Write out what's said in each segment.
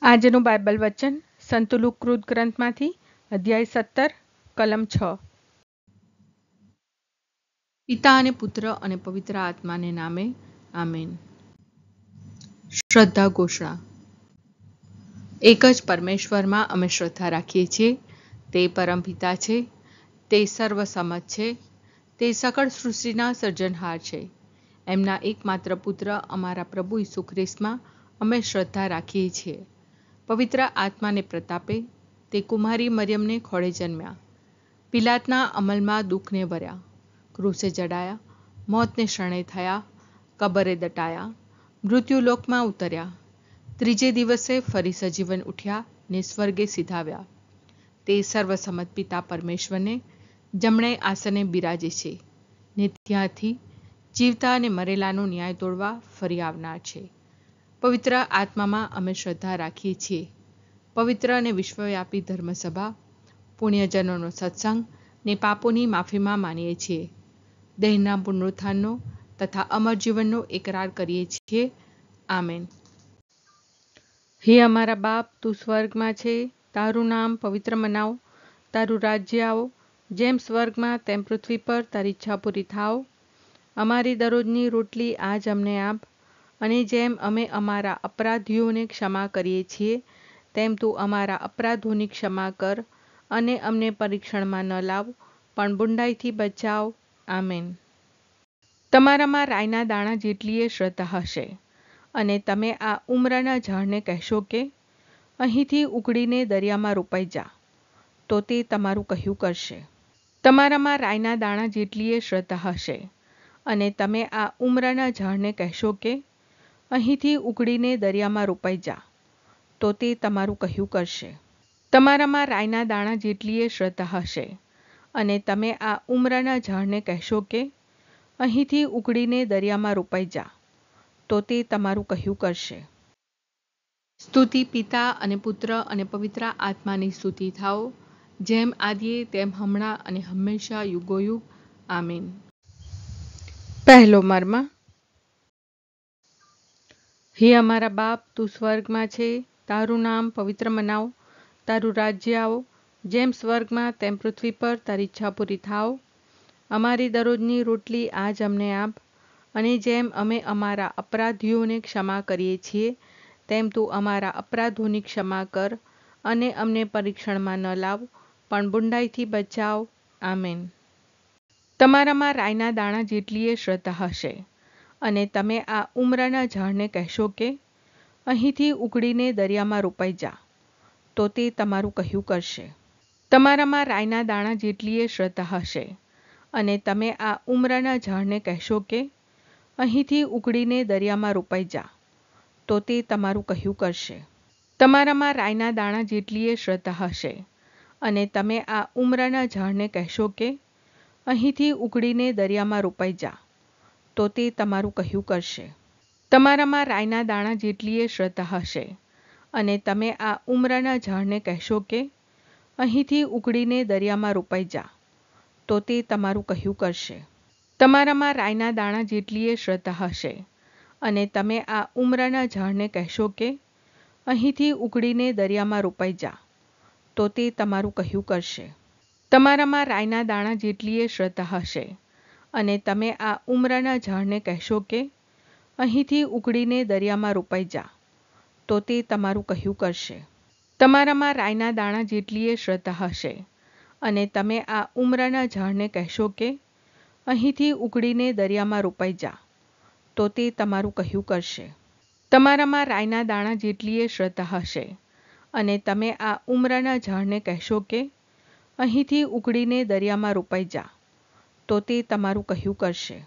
આજનું બાઇબલ વચન સંત લુકૃત ગ્રંથમાંથી અધ્યાય 17 કલમ 6। પિતા અને પુત્ર અને પવિત્ર આત્માને નામે આમેન। શ્રદ્ધા ઘોષણા। એક જ પરમેશ્વરમાં અમે શ્રદ્ધા રાખીએ છીએ। તે પરમપિતા છે, તે સર્વસમત છે, તે સકળ સૃષ્ટિના સર્જનહાર છે। એમના એકમાત્ર પુત્ર અમારા પ્રભુ ઈસુ ખ્રિસ્તમાં અમે શ્રદ્ધા રાખીએ છીએ। પવિત્ર આત્માને પ્રતાપે તે કુમારી મરિયમને ખોળે જન્મ્યા, પિલાતના અમલમાં દુઃખને ભર્યા, ક્રૂસે જડાયા, મોતને શરણે થયા, કબરે દટાયા, મૃત્યુલોકમાં ઉતર્યા, ત્રીજે દિવસે ફરી સજીવન ઉઠ્યા ને સ્વર્ગે સિધાવ્યા। તે સર્વસમત પિતા પરમેશ્વરને જમણે આસને બિરાજે છે ને ત્યાંથી જીવતા અને મરેલાનો ન્યાય તોડવા ફરી આવનાર છે। પવિત્ર આત્મામાં અમે શ્રદ્ધા રાખીએ છીએ। પવિત્ર અને વિશ્વવ્યાપી ધર્મસભા, પુણ્યજનોનો સત્સંગ ને પાપોની માફીમાં માનીએ છીએ। દેહના પુનરુત્થાનનો તથા અમર જીવનનો એકરાર કરીએ છીએ। આમેન। હે અમારા બાપ, તું સ્વર્ગમાં છે, તારું નામ પવિત્ર મનાવ, તારું રાજ્ય આવો, જેમ સ્વર્ગમાં તેમ પૃથ્વી પર તારી ઈચ્છા પૂરી થાવ। અમારી દરરોજની રોટલી આજ અમને આપ, અને જેમ અમે અમારા અપરાધીઓને ક્ષમા કરીએ છીએ તેમ તું અમારા અપરાધોની ક્ષમા કર, અને અમને પરીક્ષણમાં ન લાવ પણ બુંડાઈથી બચાવ। આમેન। તમારામાં રાઈના દાણા જેટલીએ શ્રદ્ધા હશે અને તમે આ ઉમરાના ઝાડને કહેશો કે અહીંથી ઉકળીને દરિયામાં રોપાઈ જા, તો તે તમારું કહ્યું કરશે। તમારામાં રાઈના દાણા જેટલીએ શ્રદ્ધા હશે અને તમે આ ઉમરાના ઝાડને કહેશો કે અહીંથી ઉકળીને દરિયામાં રોપાઈ જા, તો તે તમારું કહ્યું કરશે। તમારામાં રાઈના દાણા જેટલીએ શ્રદ્ધા હશે અને તમે આ ઉમરાના ઝાડને કહેશો કે અહીંથી ઉકળીને દરિયામાં રોપાઈ જા, તો તે તમારું કહ્યું કરશે। સ્તુતિ પિતા અને પુત્ર અને પવિત્ર આત્માની સ્તુતિ થાઓ, જેમ આદિએ તેમ હમણાં અને હંમેશા યુગોયુગ। આમીન। પહેલો મર્મ। હે અમારા બાપ, તું સ્વર્ગમાં છે, તારું નામ પવિત્ર મનાવ, તારું રાજ્ય આવો, જેમ સ્વર્ગમાં તેમ પૃથ્વી પર તારી ઈચ્છા પૂરી થાવ। અમારી દરરોજની રોટલી આજ અમને આપ, અને જેમ અમે અમારા અપરાધીઓને ક્ષમા કરીએ છીએ તેમ તું અમારા અપરાધોની ક્ષમા કર, અને અમને પરીક્ષણમાં ન લાવ પણ બુંડાઈથી બચાવ। આમેન। તમારામાં રાઈના દાણા જેટલીએ શ્રદ્ધા હશે અને તમે આ ઉમરાના ઝાડને કહેશો કે અહીંથી ઉકળીને દરિયામાં રોપાઈ જા, તો તે તમારું કહ્યું કરશે। તમારામાં રાઈના દાણા જેટલીએ શ્રદ્ધા હશે અને તમે આ ઉમરાના ઝાડને કહેશો કે અહીંથી ઉકળીને દરિયામાં રોપાઈ જા, તો તે તમારું કહ્યું કરશે। તમારામાં રાઈના દાણા જેટલીએ શ્રદ્ધા હશે અને તમે આ ઉમરાના ઝાડને કહેશો કે અહીંથી ઉકળીને દરિયામાં રોપાઈ જા, તો તે તમારું કહ્યું કરશે। તમારામાં રાઈના દાણા જેટલીએ શ્રદ્ધા હશે અને તમે આ ઉમરાના ઝાડને કહેશો કે અહીંથી ઉકળીને દરિયામાં રોપાઈ જા, તો તે તમારું કહ્યું કરશે। તમારામાં રાઈના દાણા જેટલીએ શ્રદ્ધા હશે અને તમે આ ઉમરાના ઝાડને કહેશો કે અહીંથી ઉકળીને દરિયામાં રોપાઈ જા, તો તે તમારું કહ્યું કરશે। તમારામાં રાઈના દાણા જેટલીએ શ્રદ્ધા હશે અને તમે આ ઉમરાના ઝાડને કહેશો કે અહીંથી ઉકળીને દરિયામાં રોપાઈ જા, તો તે તમારું કહ્યું કરશે। તમારામાં રાઈના દાણા જેટલીએ શ્રદ્ધા હશે અને તમે આ ઉમરાના ઝાડને કહેશો કે અહીંથી ઉકળીને દરિયામાં રોપાઈ જા, તો તે તમારું કહ્યું કરશે। તમારામાં રાઈના દાણા જેટલીએ શ્રદ્ધા હશે અને તમે આ ઉમરાના ઝાડને કહેશો કે અહીંથી ઉકળીને દરિયામાં રોપાઈ જા, તો તે તમારું કહ્યું કરશે।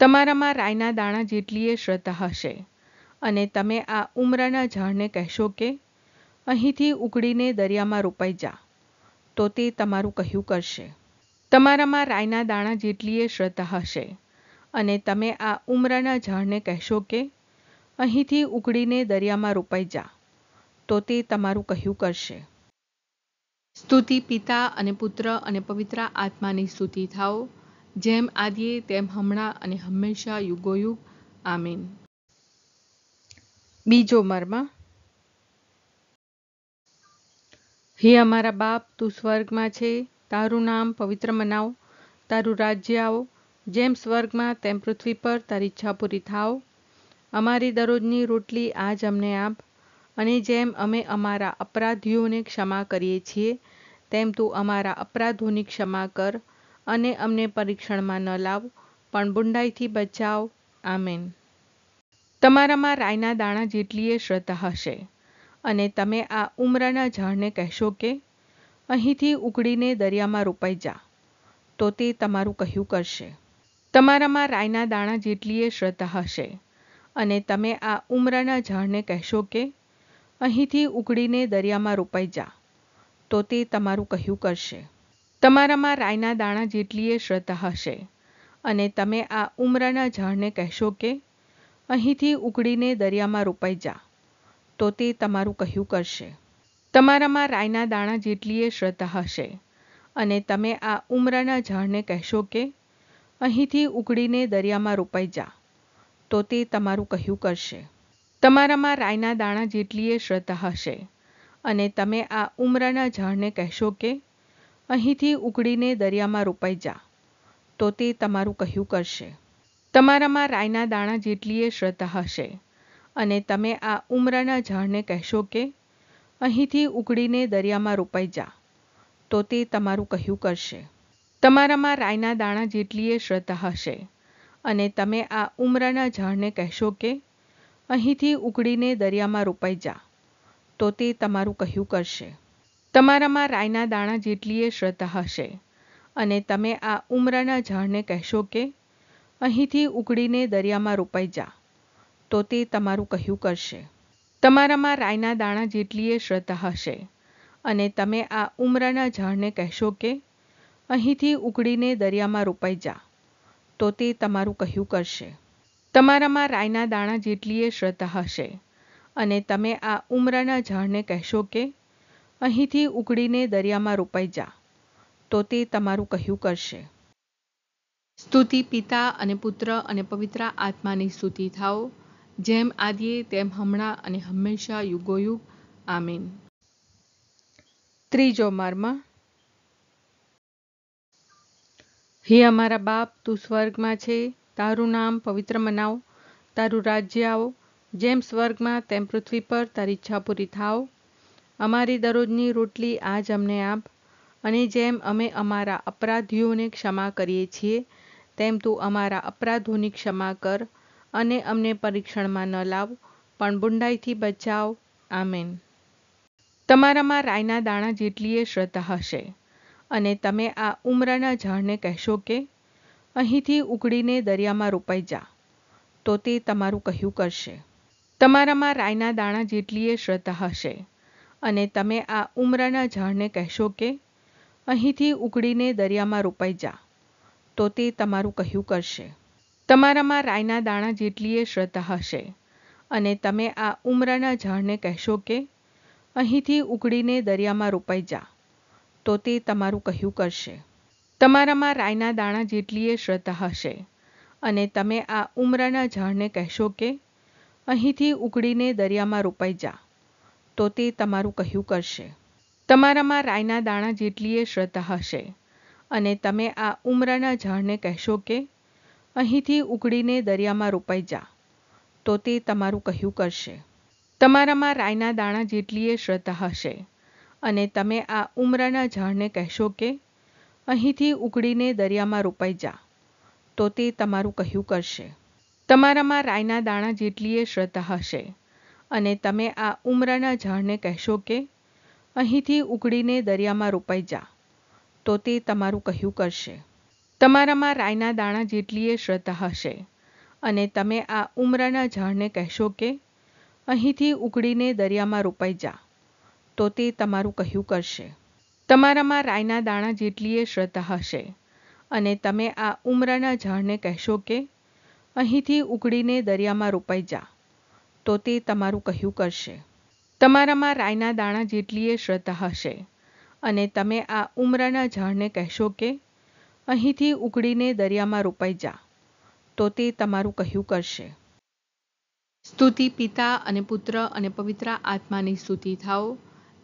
તમારામાં રાઈના દાણા જેટલીએ શ્રદ્ધા હશે અને તમે આ ઉમરાના ઝાડને કહેશો કે અહીંથી ઉકળીને દરિયામાં રોપાઈ જા, તો તે તમારું કહ્યું કરશે। તમારામાં રાઈના દાણા જેટલીએ શ્રદ્ધા હશે અને તમે આ ઉમરાના ઝાડને કહેશો કે અહીંથી ઉકળીને દરિયામાં રોપાઈ જા, તો તે તમારું કહ્યું કરશે। સ્તુતિ પિતા અને પુત્ર અને પવિત્ર આત્માની સ્તુતિ થાઓ, જેમ આદિએ તેમ હમણાં અને હંમેશા યુગોયુગ। આમીન। બીજો મર્મ। હે અમારા બાપ, તું સ્વર્ગમાં છે, તારું નામ પવિત્ર મનાવ, તારું રાજ્ય આવો, જેમ સ્વર્ગમાં તેમ પૃથ્વી પર તારી ઈચ્છા પૂરી થાવ. અમારી દરરોજની રોટલી આજ અમને આપ, અને જેમ અમે અમારા અપરાધીઓને ક્ષમા કરીએ છીએ, તેમ તું અમારા અપરાધોની ક્ષમા કર, અને અમને પરીક્ષણમાં ન લાવ, પણ બુંડાઈથી બચાવ. આમેન. તમારામાં રાઈના દાણા જેટલી શ્રદ્ધા હશે, અને તમે આ ઉમરાના ઝાડને કહેશો કે અહીંથી ઉકળીને દરિયામાં રોપાઈ જા, તો તે તમારું કહ્યું કરશે. તમારામાં રાઈના દાણા જેટલી શ્રદ્ધા હશે, અને તમે આ ઉમરાના ઝાડને કહેશો કે અહીંથી ઉકળીને દરિયામાં રોપાઈ જા, તો તે તમારું કહ્યું કરશે. તમારામાં રાઈના દાણા જેટલી શ્રદ્ધા હશે, અને તમે આ ઉમરાના ઝાડને કહેશો કે અહીંથી ઉકળીને દરિયામાં રોપાઈ જા, તો તે તમારું કહ્યું કરશે. તમારામાં રાઈના દાણા જેટલી શ્રદ્ધા હશે, અને તમે આ ઉમરાના ઝાડને કહેશો કે અહીંથી ઉકળીને દરિયામાં રોપાઈ જા, તો તે તમારું કહ્યું કરશે. તમારામાં રાઈના દાણા જેટલી શ્રદ્ધા હશે, અને તમે આ ઉમરાના ઝાડને કહેશો કે અહીંથી ઉકળીને દરિયામાં રોપાઈ જા, તો તે તમારું કહ્યું કરશે. તમારામાં રાઈના દાણા જેટલી શ્રદ્ધા હશે, અને તમે આ ઉમરાના ઝાડને કહેશો કે અહીંથી ઉકળીને દરિયામાં રોપાઈ જા, તો તે તમારું કહ્યું કરશે. તમારામાં રાઈના દાણા જેટલી શ્રદ્ધા હશે, અને તમે આ ઉમરાના ઝાડને કહેશો કે અહીંથી ઉકળીને દરિયામાં રોપાઈ જા, તો તે તમારું કહ્યું કરશે. તમારામાં રાઈના દાણા જેટલી શ્રદ્ધા હશે, અને તમે આ ઉમરાના ઝાડને કહેશો કે અહીંથી ઉકળીને દરિયામાં રોપાઈ જા, તો તે તમારું કહ્યું કરશે. તમારામાં રાઈના દાણા જેટલી શ્રદ્ધા હશે, અને તમે આ ઉમરાના ઝાડને કહેશો કે અહીંથી ઉકળીને દરિયામાં રોપાઈ જા, તો તે તમારું કહ્યું કરશે. તમારામાં રાઈના દાણા જેટલી શ્રદ્ધા હશે, અને તમે આ ઉમરાના ઝાડને કહેશો કે અહીંથી ઉકળીને દરિયામાં રોપાઈ જા, તો તે તમારું કહ્યું કરશે. સ્તુતિ પિતા અને પુત્ર અને પવિત્ર આત્માની સ્તુતિ થાઓ, જેમ આદિએ તેમ હમણાં અને હંમેશા યુગોયુગ. આમીન. ત્રીજો મર્મ. હે અમારા બાપ, તું સ્વર્ગમાં છે, તારું નામ પવિત્ર મનાવ, તારું રાજ્ય આવો, જેમ સ્વર્ગમાં તેમ પૃથ્વી પર તારી ઈચ્છા પૂરી થાવ. અમારી દરરોજની રોટલી આજ અમને આપ, અને જેમ અમે અમારા અપરાધીઓને ક્ષમા કરીએ છીએ, તેમ તું અમારા અપરાધોની ક્ષમા કર, અને અમને પરીક્ષણમાં ન લાવ, પણ બુંડાઈથી બચાવ. આમેન. તમારામાં રાઈના દાણા જેટલી શ્રદ્ધા હશે, અને તમે આ ઉમરાના ઝાડને કહેશો કે અહીંથી ઉકળીને દરિયામાં રોપાઈ જા, તો તે તમારું કહ્યું કરશે. તમારામાં રાઈના દાણા જેટલી શ્રદ્ધા હશે, અને તમે આ ઉમરાના ઝાડને કહેશો કે અહીંથી ઉકળીને દરિયામાં રોપાઈ જા, તો તે તમારું કહ્યું કરશે. તમારામાં રાઈના દાણા જેટલી શ્રદ્ધા હશે, અને તમે આ ઉમરાના ઝાડને કહેશો કે અહીંથી ઉકળીને દરિયામાં રોપાઈ જા, તો તે તમારું કહ્યું કરશે. તમારામાં રાઈના દાણા જેટલી શ્રદ્ધા હશે, અને તમે આ ઉમરાના ઝાડને કહેશો કે અહીંથી ઉકળીને દરિયામાં રોપાઈ જા, તો તે તમારું કહ્યું કરશે. તમારામાં રાઈના દાણા જેટલી શ્રદ્ધા હશે, અને તમે આ ઉમરાના ઝાડને કહેશો કે અહીંથી ઉકળીને દરિયામાં રોપાઈ જા, તો તે તમારું કહ્યું કરશે. તમારામાં રાઈના દાણા જેટલી શ્રદ્ધા હશે, અને તમે આ ઉમરાના ઝાડને કહેશો કે અહીંથી ઉકળીને દરિયામાં રોપાઈ જા, તો તે તમારું કહ્યું કરશે. તમારામાં રાઈના દાણા જેટલી શ્રદ્ધા હશે, અને તમે આ ઉમરાના ઝાડને કહેશો કે અહીંથી ઉકળીને દરિયામાં રોપાઈ જા, તો તે તમારું કહ્યું કરશે. તમારામાં રાઈના દાણા જેટલી શ્રદ્ધા હશે, અને તમે આ ઉમરાના ઝાડને કહેશો કે અહીંથી ઉકળીને દરિયામાં રોપાઈ જા, તો તે તમારું કહ્યું કરશે. તમારામાં રાઈના દાણા જેટલી શ્રદ્ધા હશે, અને તમે આ ઉમરાના ઝાડને કહેશો કે અહીંથી ઉકળીને દરિયામાં રોપાઈ જા, તો તે તમારું કહ્યું કરશે. તમારામાં રાઈના દાણા જેટલી શ્રદ્ધા હશે, અને તમે આ ઉમરાના ઝાડને કહેશો કે અહીંથી ઉકળીને દરિયામાં રોપાઈ જા, તો તે તમારું કહ્યું કરશે. સ્તુતિ પિતા અને પુત્ર અને પવિત્ર આત્માની સ્તુતિ થાઓ,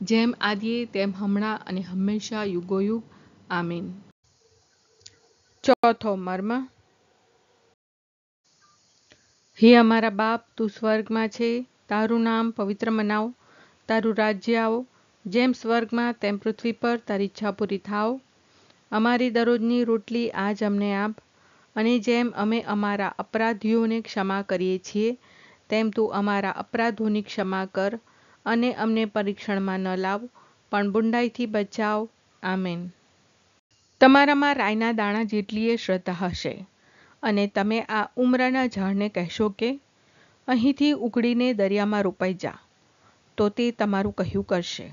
જેમ આદિએ તેમ હમણાં અને હંમેશા યુગોયુગ આમીન. ચોથો મર્મ. હે અમારા બાપ, તું સ્વર્ગમાં છે, તારું નામ પવિત્ર મનાવ, તારું રાજ્ય આવો, જેમ સ્વર્ગમાં તેમ પૃથ્વી પર તારી ઈચ્છા પૂરી થાવ. અમારી દરરોજની રોટલી આજ અમને આપ, અને જેમ અમે અમારા અપરાધીઓને ક્ષમા કરીએ છીએ, તેમ તું અમારા અપરાધોની ક્ષમા કર, અને અમને પરીક્ષણમાં ન લાવ, પણ બુંડાઈથી બચાવ. આમેન. તમારામાં રાઈના દાણા જેટલીએ શ્રદ્ધા હશે, અને તમે આ ઉમરાના ઝાડને કહેશો કે, અહીંથી ઉકળીને દરિયામાં રોપાઈ જા, તો તે તમારું કહ્યું કરશે.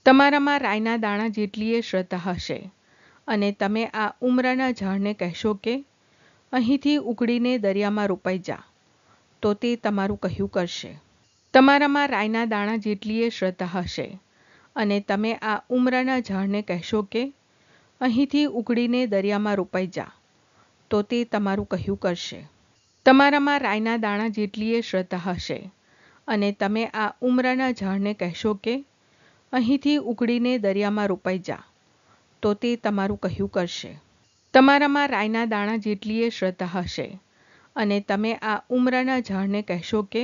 તમારામાં રાઈના દાણા જેટલીએ શ્રદ્ધા હશે, અને તમે આ ઉમરાના ઝાડને કહેશો કે, અહીંથી ઉકળીને દરિયામાં રોપાઈ જા, તો તે તમારું કહ્યું કરશે. તમારામાં રાઈના દાણા જેટલીએ શ્રદ્ધા હશે, અને તમે આ ઉમરાના ઝાડને કહેશો કે, અહીંથી ઉકળીને દરિયામાં રોપાઈ જા, તો તે તમારું કહ્યું કરશે. તમારામાં રાઈના દાણા જેટલીએ શ્રદ્ધા હશે, અને તમે આ ઉમરાના ઝાડને કહેશો કે, અહીંથી ઉકળીને દરિયામાં રોપાઈ જા, તો તે તમારું કહ્યું કરશે. તમારામાં રાઈના દાણા જેટલીએ શ્રદ્ધા હશે, અને તમે આ ઉમરાના ઝાડને કહેશો કે,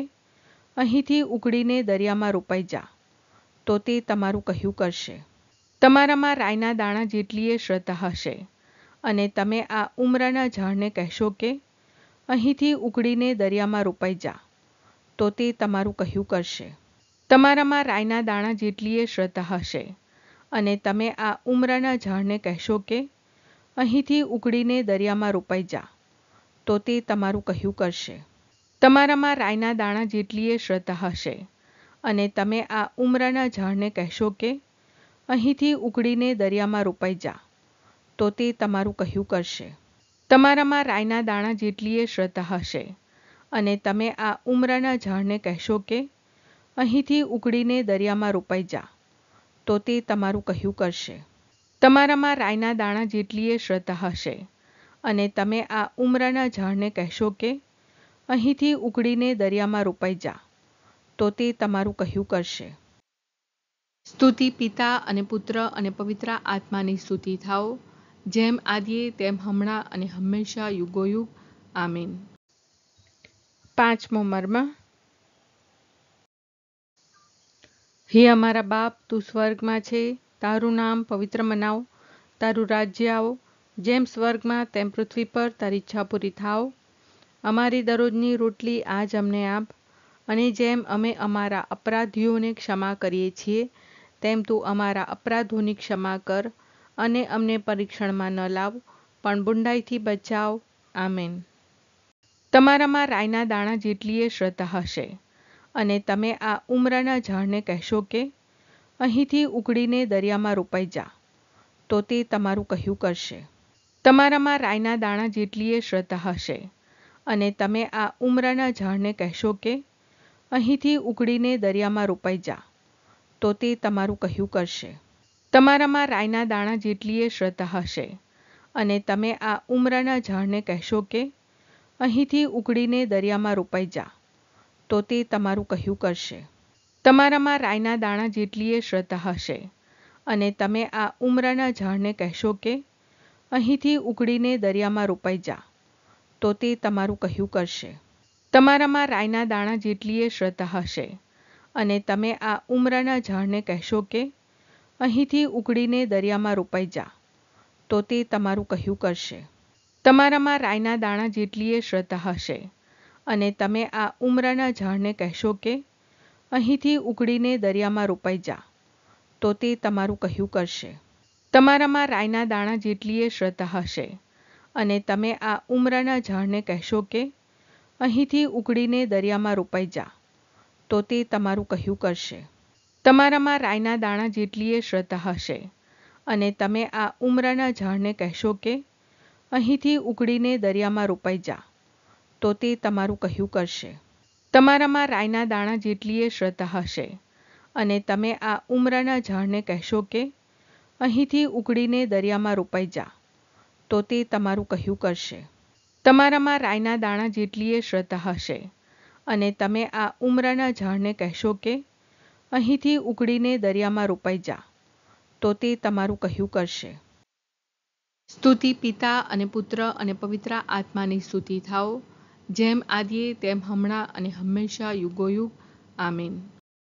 અહીંથી ઉકળીને દરિયામાં રોપાઈ જા, તો તે તમારું કહ્યું કરશે. તમારામાં રાઈના દાણા જેટલીએ શ્રદ્ધા હશે, અને તમે આ ઉમરાના ઝાડને કહેશો કે, અહીંથી ઉકળીને દરિયામાં રોપાઈ જા, તો તે તમારું કહ્યું કરશે. તમારામાં રાઈના દાણા જેટલીએ શ્રદ્ધા હશે, અને તમે આ ઉમરાના ઝાડને કહેશો કે, અહીંથી ઉકળીને દરિયામાં રોપાઈ જા, તો તે તમારું કહ્યું કરશે. તમારામાં રાઈના દાણા જેટલીએ શ્રદ્ધા હશે, અને તમે આ ઉમરાના ઝાડને કહેશો કે, અહીંથી ઉકળીને દરિયામાં રોપાઈ જા, તો તે તમારું કહ્યું કરશે. તમારામાં રાઈના દાણા જેટલીએ શ્રદ્ધા હશે, અને તમે આ ઉમરાના ઝાડને કહેશો કે, અહીંથી ઉકળીને દરિયામાં રોપાઈ જા, તો તે તમારું કહ્યું કરશે. તમારામાં રાઈના દાણા જેટલીએ શ્રદ્ધા હશે, અને તમે આ ઉમરાના ઝાડને કહેશો કે, અહીંથી ઉકળીને દરિયામાં રોપાઈ જા, તો તે તમારું કહ્યું કરશે. સ્તુતિ પિતા અને પુત્ર અને પવિત્ર આત્માની સ્તુતિ થાઓ, જેમ આદિએ તેમ હમણાં અને હંમેશા યુગોયુગ આમીન. પાંચમો મર્મ. હે અમારા બાપ, તું સ્વર્ગમાં છે, તારું નામ પવિત્ર મનાવ, તારું રાજ્ય આવો, જેમ સ્વર્ગમાં તેમ પૃથ્વી પર તારી ઈચ્છા પૂરી થાવ. અમારી દરરોજની રોટલી આજ અમને આપ, અને જેમ અમે અમારા અપરાધીઓને ક્ષમા કરીએ છીએ, તેમ તું અમારા અપરાધોની ક્ષમા કર, અને અમને પરીક્ષણમાં ન લાવ, પણ બુંડાઈથી બચાવ. આમેન. તમારામાં રાઈના દાણા જેટલીએ શ્રદ્ધા હશે, અને તમે આ ઉમરાના ઝાડને કહેશો કે, અહીંથી ઉકળીને દરિયામાં રોપાઈ જા, તો તે તમારું કહ્યું કરશે. તમારામાં રાઈના દાણા જેટલીએ શ્રદ્ધા હશે, અને તમે આ ઉમરાના ઝાડને કહેશો કે, અહીંથી ઉકળીને દરિયામાં રોપાઈ જા, તો તે તમારું કહ્યું કરશે. તમારામાં રાઈના દાણા જેટલીએ શ્રદ્ધા હશે, અને તમે આ ઉમરાના ઝાડને કહેશો કે, અહીંથી ઉકળીને દરિયામાં રોપાઈ જા, તો તે તમારું કહ્યું કરશે. તમારામાં રાઈના દાણા જેટલીએ શ્રદ્ધા હશે, અને તમે આ ઉમરાના ઝાડને કહેશો કે, અહીંથી ઉકળીને દરિયામાં રોપાઈ જા, તો તે તમારું કહ્યું કરશે. તમારામાં રાઈના દાણા જેટલીએ શ્રદ્ધા હશે, અને તમે આ ઉમરાના ઝાડને કહેશો કે, અહીંથી ઉકળીને દરિયામાં રોપાઈ જા, તો તે તમારું કહ્યું કરશે. તમારામાં રાઈના દાણા જેટલીએ શ્રદ્ધા હશે, અને તમે આ ઉમરાના ઝાડને કહેશો કે, અહીંથી ઉકળીને દરિયામાં રોપાઈ જા, તો તે તમારું કહ્યું કરશે. તમારામાં રાઈના દાણા જેટલીએ શ્રદ્ધા હશે, અને તમે આ ઉમરાના ઝાડને કહેશો કે, અહીંથી ઉકળીને દરિયામાં રોપાઈ જા, તો તે તમારું કહ્યું કરશે. તમારામાં રાઈના દાણા જેટલીએ શ્રદ્ધા હશે, અને તમે આ ઉમરાના ઝાડને કહેશો કે, અહીંથી ઉકળીને દરિયામાં રોપાઈ જા, તો તે તમારું કહ્યું કરશે. તમારામાં રાઈના દાણા જેટલીએ શ્રદ્ધા હશે, અને તમે આ ઉમરાના ઝાડને કહેશો કે, અહીંથી ઉકળીને દરિયામાં રોપાઈ જા, તો તે તમારું કહ્યું કરશે. તમારામાં રાઈના દાણા જેટલીએ શ્રદ્ધા હશે, અને તમે આ ઉમરાના ઝાડને કહેશો કે, અહીંથી ઉકળીને દરિયામાં રોપાઈ જા, તો તે તમારું કહ્યું કરશે. સ્તુતિ પિતા અને પુત્ર અને પવિત્ર આત્માની સ્તુતિ થાઓ, જેમ આદિએ તેમ હમણાં અને હંમેશા યુગોયુગ. આમીન.